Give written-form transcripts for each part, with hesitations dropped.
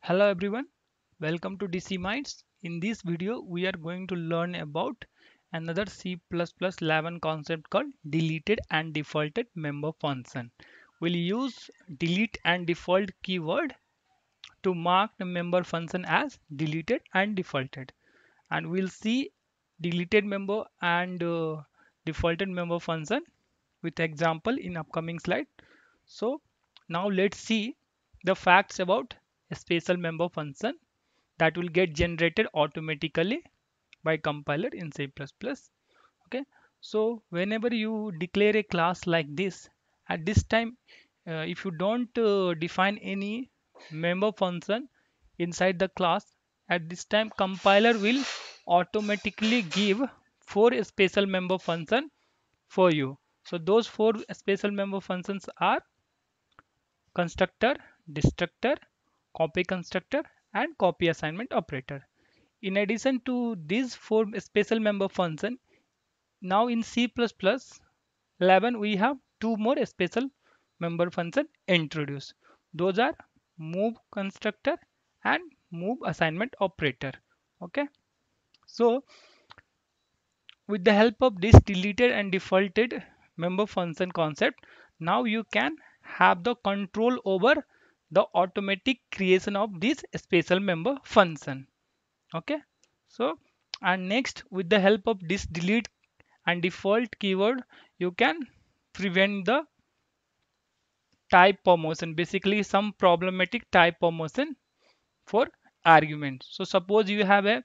Hello everyone, welcome to DC Minds. In this video, we are going to learn about another C++ 11 concept called deleted and defaulted member function. We'll use delete and default keyword to mark the member function as deleted and defaulted. And we'll see deleted member and defaulted member function with example in upcoming slide. So now let's see the facts about a special member function that will get generated automatically by compiler in C++. Okay, so whenever you declare a class like this, at this time, if you don't define any member function inside the class, at this time compiler will automatically give four special member function for you. So those four special member functions are constructor, destructor, copy constructor, and copy assignment operator. In addition to these four special member function, now in C++11 we have two more special member function introduced. Those are move constructor and move assignment operator. Okay, so with the help of this deleted and defaulted member function concept, now you can have the control over the automatic creation of this special member function. Okay, so and next with the help of this delete and default keyword, you can prevent the type promotion, basically some problematic type promotion for argument. So suppose you have a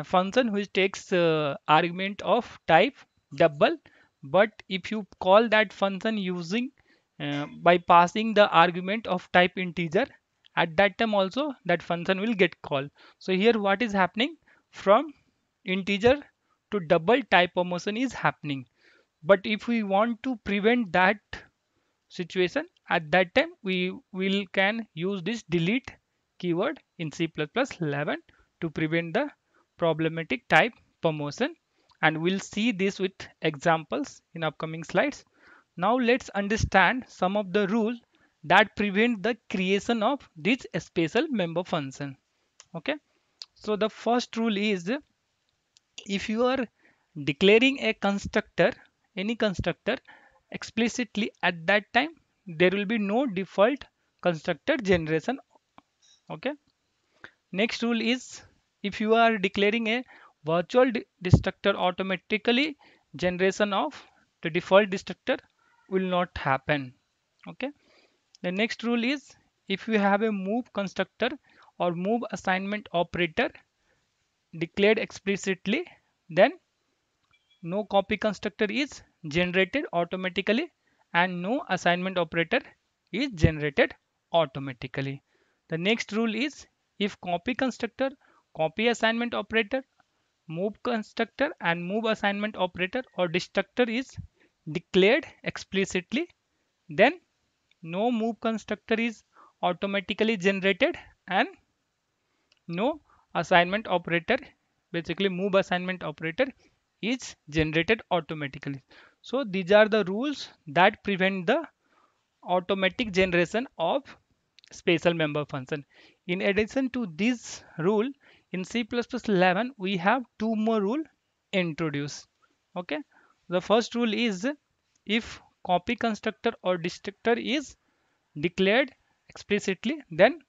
function which takes argument of type double, but if you call that function using by passing the argument of type integer, at that time also that function will get called. So here what is happening, from integer to double type promotion is happening. But if we want to prevent that situation, at that time we will can use this delete keyword in C++11 to prevent the problematic type promotion, and we'll see this with examples in upcoming slides. Now let's understand some of the rules that prevent the creation of this special member function. Okay, so the first rule is, if you are declaring a constructor, any constructor explicitly, at that time there will be no default constructor generation. Okay, next rule is, if you are declaring a virtual destructor, automatically generation of the default destructor will not happen. Okay, the next rule is, if you have a move constructor or move assignment operator declared explicitly, then no copy constructor is generated automatically and no assignment operator is generated automatically. The next rule is, if copy constructor, copy assignment operator, move constructor and move assignment operator or destructor is declared explicitly, then no move constructor is automatically generated and no assignment operator, basically move assignment operator, is generated automatically. So these are the rules that prevent the automatic generation of special member function. In addition to this rule, in C++11 we have two more rule introduced. Okay, the first rule is, if copy constructor or destructor is declared explicitly, then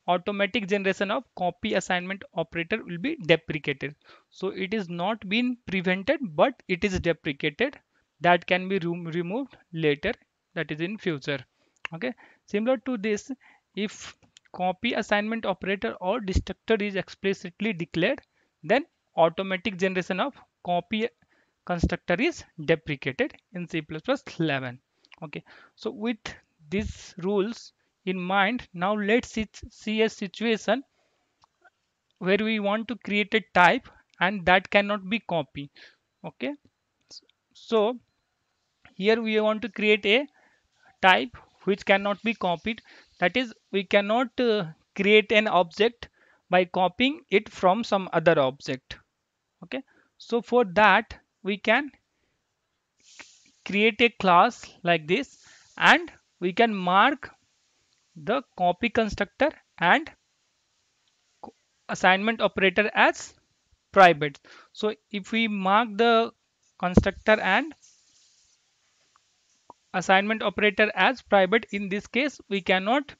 automatic generation of copy assignment operator will be deprecated. So it is not been prevented, but it is deprecated. That can be removed later, that is in future. Okay, similar to this, if copy assignment operator or destructor is explicitly declared, then automatic generation of copy constructor is deprecated in C++11. Okay, so with these rules in mind, now let's see a situation where we want to create a type and that cannot be copied. Okay, so here we want to create a type which cannot be copied. That is, we cannot create an object by copying it from some other object. Okay, so for that we can create a class like this, and we can mark the copy constructor and assignment operator as private. So if we mark the constructor and assignment operator as private, in this case we cannot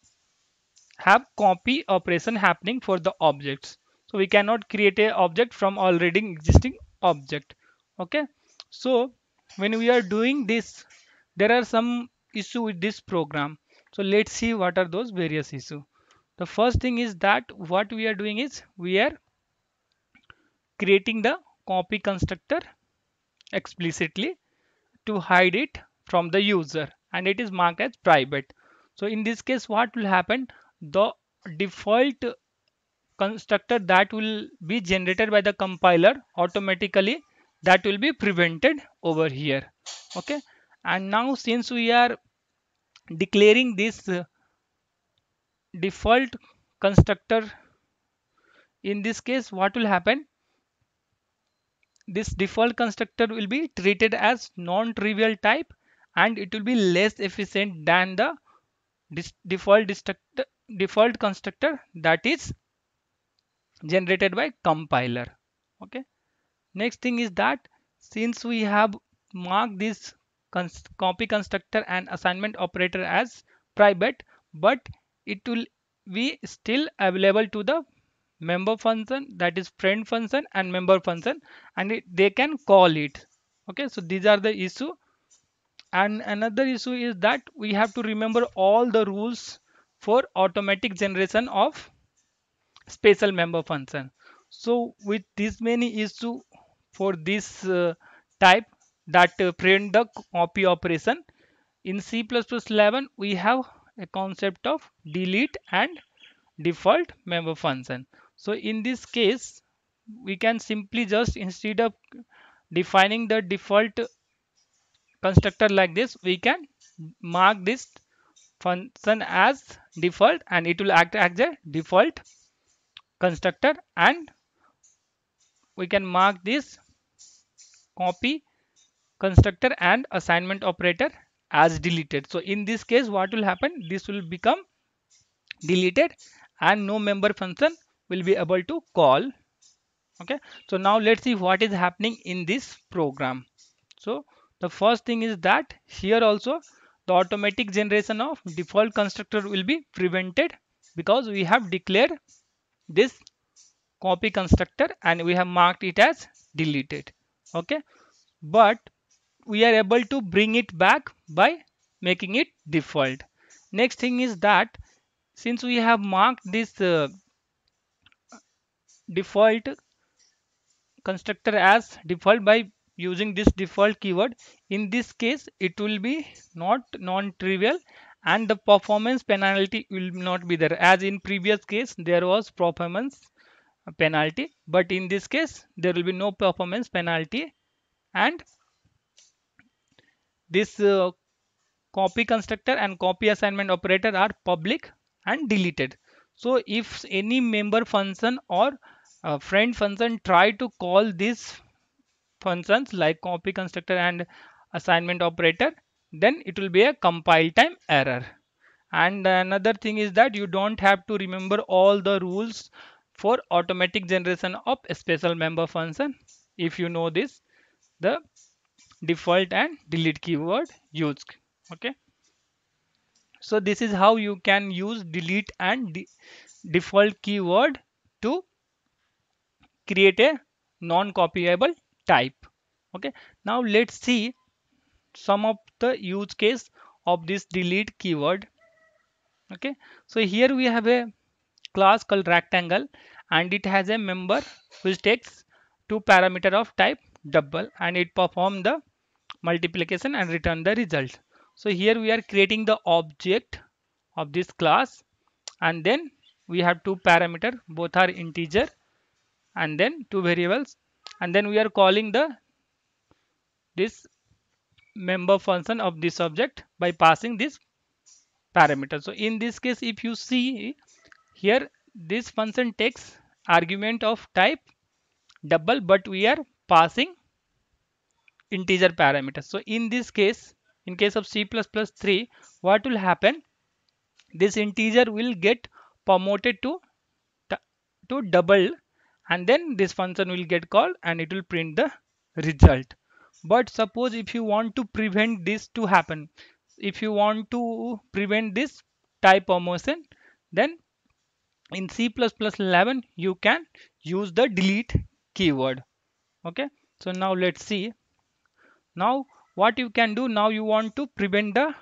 have copy operation happening for the objects. So we cannot create a object from already existing object. Okay, so when we are doing this, there are some issue with this program. So let's see what are those various issue. The first thing is that what we are doing is we are creating the copy constructor explicitly to hide it from the user, and it is marked as private. So in this case what will happen, the default constructor that will be generated by the compiler automatically, that will be prevented over here. Okay, and now since we are declaring this default constructor, in this case what will happen, this default constructor will be treated as non-trivial type, and it will be less efficient than the default constructor that is generated by compiler. Okay, next thing is that since we have marked this copy constructor and assignment operator as private, but it will be still available to the member function, that is friend function and member function, and they can call it. Okay, so these are the issue. And another issue is that we have to remember all the rules for automatic generation of special member function. So with this many issue for this type that print the copy operation, in C++11 we have a concept of delete and default member function. So in this case we can simply just, instead of defining the default constructor like this, we can mark this function as default and it will act as a default constructor, and we can mark this copy constructor and assignment operator as deleted. So in this case what will happen, this will become deleted and no member function will be able to call. Okay, so now let's see what is happening in this program. So the first thing is that here also the automatic generation of default constructor will be prevented because we have declared this copy constructor and we have marked it as deleted. Okay, but we are able to bring it back by making it default. Next thing is that since we have marked this default constructor as default by using this default keyword, in this case it will be not non-trivial and the performance penalty will not be there. As in previous case there was performance penalty, but in this case there will be no performance penalty, and this copy constructor and copy assignment operator are public and deleted. So if any member function or friend function try to call these functions like copy constructor and assignment operator, then it will be a compile time error. And another thing is that you don't have to remember all the rules for automatic generation of a special member function. If you know this, the default and delete keyword used. Okay, so this is how you can use delete and default keyword to create a non-copyable type. Okay, now let's see some of the use case of this delete keyword. Okay, so here we have a class called rectangle and it has a member which takes two parameter of type double and it perform the multiplication and return the result. So here we are creating the object of this class, and then we have two parameter, both are integer, and then two variables, and then we are calling the this member function of this object by passing this parameter. So in this case if you see here, this function takes argument of type double, but we are passing integer parameters. So in this case, in case of C++3, what will happen, this integer will get promoted to to double, and then this function will get called and it will print the result. But suppose if you want to prevent this to happen, if you want to prevent this type of motion, then in C++11 you can use the delete keyword. Okay, so now let's see. Now what you can do, now you want to prevent the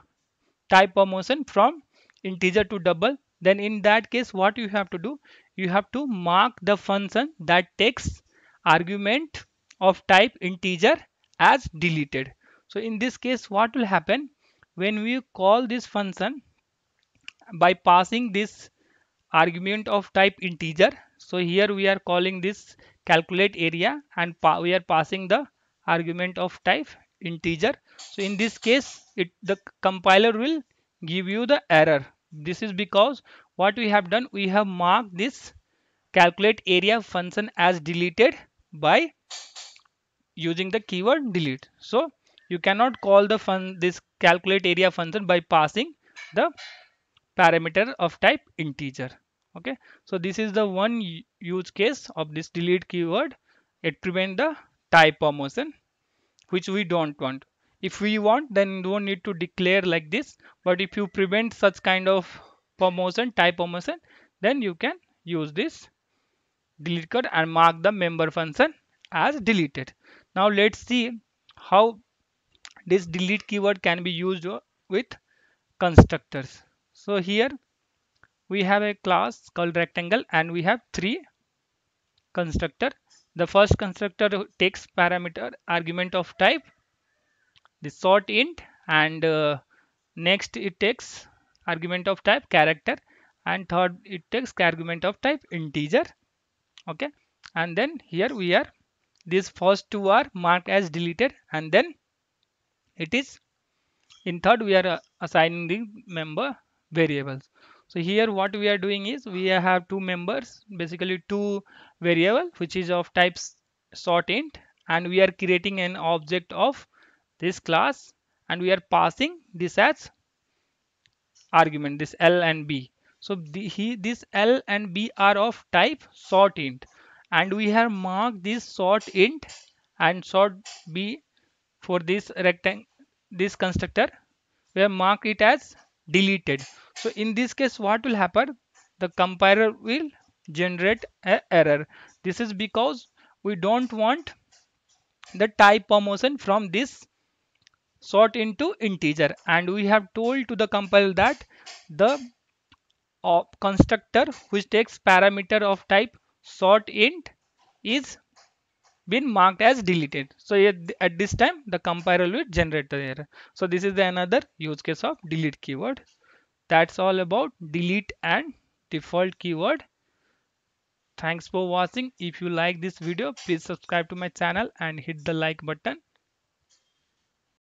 type of motion from integer to double, then in that case what you have to do, you have to mark the function that takes argument of type integer as deleted. So in this case what will happen, when we call this function by passing this argument of type integer, so here we are calling this calculate area and we are passing the argument of type integer. So in this case the compiler will give you the error. This is because what we have done, we have marked this calculate area function as deleted by using the keyword delete. So you cannot call the this calculate area function by passing the parameter of type integer. Okay, so this is the one use case of this delete keyword. It prevents the type of motion which we don't want. If we want, then you don't need to declare like this, but if you prevent such kind of motion, type of motion, then you can use this delete code and mark the member function as deleted. Now let's see how this delete keyword can be used with constructors. So here we have a class called rectangle and we have three constructor. The first constructor takes parameter argument of type the sort int, and next it takes argument of type character, and third it takes argument of type integer. Okay, and then here we are, these first two are marked as deleted, and then it is in third we are assigning the member variables. So here what we are doing is we have two members, basically two variable which is of types sort int, and we are creating an object of this class and we are passing this as argument, this L and B. So this L and B are of type sort int, and we have marked this sort int and sort B for this rectangle, this constructor we have marked it as deleted. So in this case what will happen, the compiler will generate an error. This is because we don't want the type of motion from this sort into integer, and we have told to the compiler that the constructor which takes parameter of type sort int is been marked as deleted. So at this time the compiler will generate the error. So this is the another use case of delete keyword. That's all about delete and default keyword. Thanks for watching. If you like this video, please subscribe to my channel and hit the like button.